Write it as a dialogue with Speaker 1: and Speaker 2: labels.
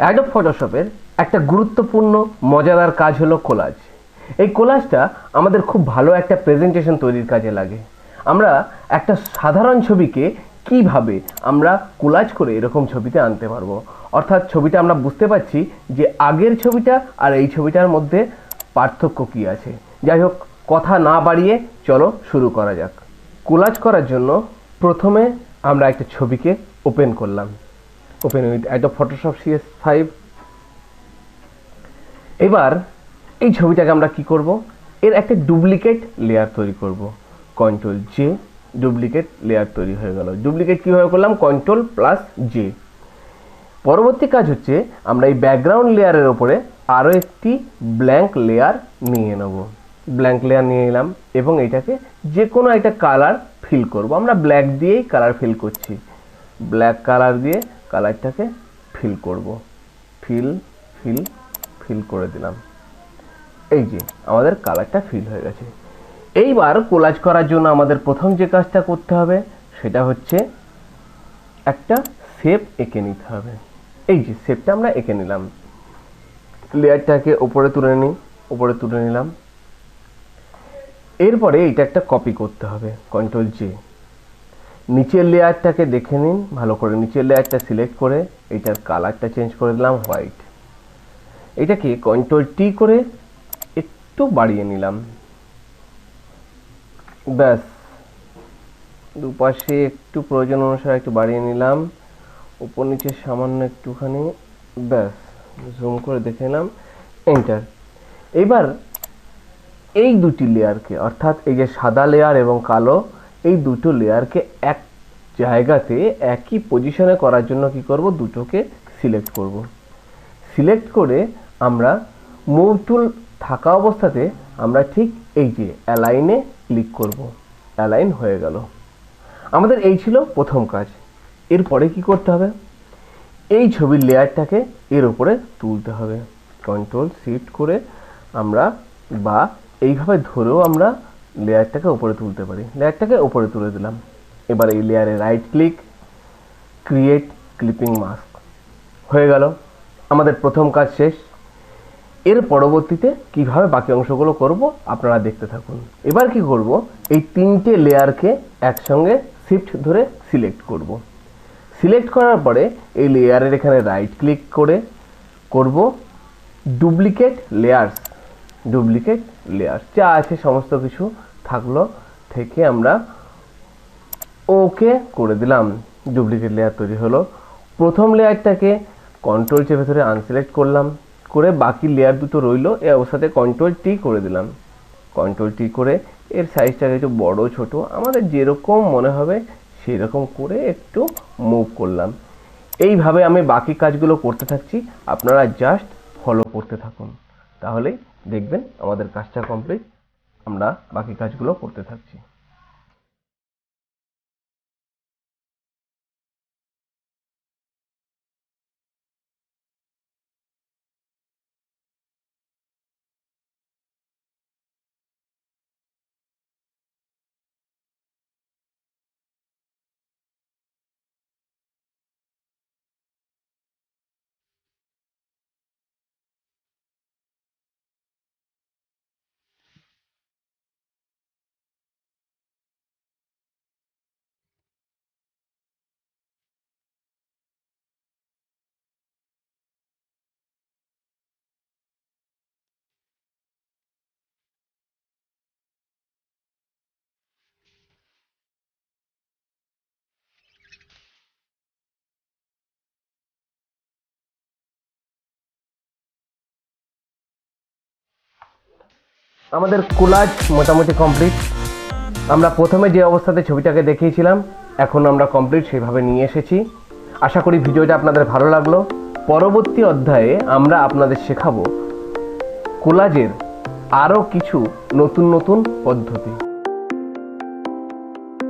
Speaker 1: Adobe ফটোশপের একটা গুরুত্বপূর্ণ মজাদার কাজ হলো কোলাজ। এই কোলাজটা আমাদের খুব ভালো একটা প্রেজেন্টেশন তৈরির কাজে লাগে। আমরা একটা সাধারণ ছবিকে কিভাবে আমরা কোলাজ করে এরকম ছবিতে আনতে পারবো, অর্থাৎ ছবিটা আমরা বুঝতে পারছি যে আগের ছবিটা আর এই ছবিটার মধ্যে পার্থক্য কী আছে। যাই হোক, কথা না বাড়িয়ে চলো শুরু করা যাক। কোলাজ করার জন্য প্রথমে আমরা একটা ছবিকে ওপেন করলাম, open with Adobe Photoshop CS5। এবার এই ছবিটাকে আমরা কি করব, এর একটা ডুপ্লিকেট লেয়ার তৈরি করব। Ctrl+J, ডুপ্লিকেট লেয়ার তৈরি হয়ে গেল। ডুপ্লিকেট কীভাবে করলাম, Ctrl+J। পরবর্তী কাজ হচ্ছে আমরা এই ব্যাকগ্রাউন্ড লেয়ারের ওপরে আরও একটি ব্ল্যাঙ্ক লেয়ার নিয়ে নেব। ব্ল্যাঙ্ক লেয়ার নিয়ে নিলাম এবং এটাকে যে কোনো একটা কালার ফিল করব। আমরা ব্ল্যাক দিয়েই কালার ফিল করছি, ব্ল্যাক কালার দিয়ে কালারটাকে ফিল করব। ফিল ফিল ফিল করে দিলাম। এই যে আমাদের কালারটা ফিল হয়ে গেছে। এইবার কোলাজ করার জন্য আমাদের প্রথম যে কাজটা করতে হবে সেটা হচ্ছে একটা শেপ এঁকে নিতে হবে। এই যে শেপটা আমরা এঁকে নিলাম, লেয়ারটাকে ওপরে তুলে নিই, ওপরে তুলে নিলাম। এরপরে এটা একটা কপি করতে হবে, Ctrl+J। নিচের লেয়ারটাকে দেখে নিন ভালো করে, নিচের লেয়ারটা সিলেক্ট করে এইটার কালারটা চেঞ্জ করে দিলাম হোয়াইট। এটাকে Ctrl+T করে একটু বাড়িয়ে নিলাম, ব্যাস। দুপাশে একটু প্রয়োজন অনুসারে একটু বাড়িয়ে নিলাম, উপর নিচে সামান্য একটুখানি, ব্যাস। জুম করে দেখে নিলাম, এন্টার। এবার এই দুটি লেয়ারকে, অর্থাৎ এই যে সাদা লেয়ার এবং কালো, এই দুটো লেয়ারকে এক জায়গাতে একই পজিশনে করার জন্য কি করব, দুটোকে সিলেক্ট করব। সিলেক্ট করে আমরা মুভ টুল থাকা অবস্থাতে আমরা ঠিক এই যে অ্যালাইনে ক্লিক করব। অ্যালাইন হয়ে গেল। আমাদের এই ছিল প্রথম কাজ। এরপরে কি করতে হবে, এই ছবির লেয়ারটাকে এর উপরে তুলতে হবে। Ctrl+Shift করে আমরা বা এইভাবে ধরেও আমরা লেয়ারটাকে উপরে তুলতে পারি। লেয়ারটাকে উপরে তুলে দিলাম। এবার এই লেয়ারে right click, create clipping mask. হয়ে গেল, আমাদের প্রথম কাজ শেষ। এর পরবর্তীতে কিভাবে বাকি অংশগুলো করব আপনারা দেখতে থাকুন। এবার কি করব, এই তিনটে লেয়ারকে একসঙ্গে শিফট ধরে সিলেক্ট করব। সিলেক্ট করার পরে এই লেয়ারের এখানে রাইট ক্লিক করে করব ডুপ্লিকেট লেয়ার্স। ডুপ্লিকেট লেয়ার্স যা আছে সমস্ত কিছু থাকলো থেকে আমরা ওকে করে দিলাম। ডুপ্লিকেট লেয়ার তৈরি হলো। প্রথম লেয়ারটাকে Ctrl চেপে ধরে আনসিলেক্ট করলাম, করে বাকি লেয়ার দুটো রইলো এই অবস্থাতে Ctrl+T করে দিলাম। Ctrl+T করে এর সাইজটাকে একটু বড় ছোট আমাদের যেরকম মনে হবে সেই রকম করে একটু মুভ করলাম। এইভাবে আমি বাকি কাজগুলো করতে থাকছি, আপনারা জাস্ট ফলো করতে থাকুন, তাহলেই দেখবেন আমাদের কাজটা কমপ্লিট। আমরা বাকি কাজগুলো করতে থাকছি। আমাদের কোলাজ মোটামুটি কমপ্লিট। আমরা প্রথমে যে অবস্থাতে ছবিটাকে দেখিয়েছিলাম এখন আমরা কমপ্লিট সেভাবে নিয়ে এসেছি। আশা করি ভিডিওটা আপনাদের ভালো লাগলো। পরবর্তী অধ্যায়ে আমরা আপনাদের শেখাবো কোলাজের আরও কিছু নতুন নতুন পদ্ধতি।